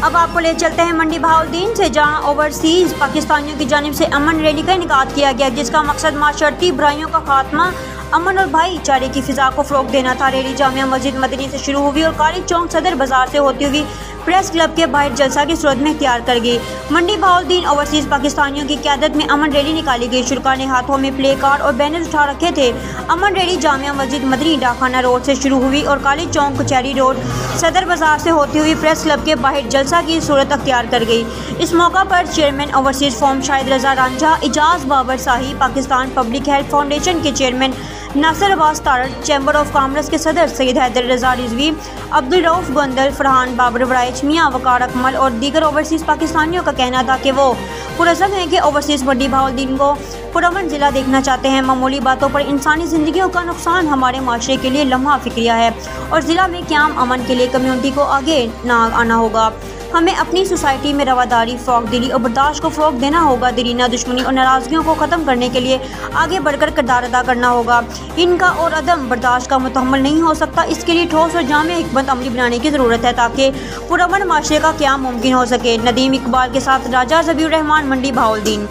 अब आपको ले चलते हैं मंडी बहाउद्दीन से, जहां ओवरसीज पाकिस्तानियों की जानिब से अमन रैली का इनेकाद किया गया, जिसका मकसद माशरती बुराइयों का खात्मा, अमन और भाईचारे की फिजा को फ़रोग़ देना था। रैली जामिया मस्जिद मदनी से शुरू हुई और काली चौक सदर बाजार से होती हुई प्रेस क्लब के बाहर जलसा की सूरत में इख्तियार कर गई। मंडी बहाउद्दीन ओवरसीज पाकिस्तानियों की क़यादत में अमन रैली निकाली गई। शुरका ने हाथों में प्ले कार्ड और बैनर उठा रखे थे। अमन रैली जामिया मस्जिद मदनी डाकखाना रोड से शुरू हुई और काली चौक कचहरी रोड सदर बाजार से होती हुई प्रेस क्लब के बाहर जलसा की सूरत अख्तियार कर गई। इस मौका पर chairman overseas forum Shahid Raza Ranjha, Ijaz Babar Shahi, Pakistan public health foundation के chairman Nasir Abbas Tarar, chamber of commerce के सदर सैयद हैदर रजा रिजवी, अब्दुल रऊफ गोंदल, फरहान बाबर वराइच, मियां वकार अकमल और दीगर ओवरसीज़ पाकिस्तानियों का कहना था कि वो पुरज़्म हैं कि ओवरसीज़ मंडी बहाउद्दीन को पुरअमन ज़िला देखना चाहते हैं। मामूली बातों पर इंसानी ज़िंदगियों का नुकसान हमारे माशरे के लिए लम्हा फ़िक्रिया है और ज़िला में क़याम अमन के लिए कम्यूनिटी को आगे ना आना होगा। हमें अपनी सोसाइटी में रवादारी, फ़ौक़ दिली और बर्दाश्त को फ़रोग़ देना होगा। दरीना दुश्मनी और नाराज़गियों को ख़त्म करने के लिए आगे बढ़कर किरदार अदा करना होगा। इनका और अदम बर्दाश्त का मुतहम्मल नहीं हो सकता। इसके लिए ठोस और जामे हिकमत अमली बनाने की ज़रूरत है ताकि पुरअमन माशरे का क़याम मुमकिन हो सके। नदीम इकबाल के साथ राजा ज़बीउर रहमान, मंडी बहाउद्दीन।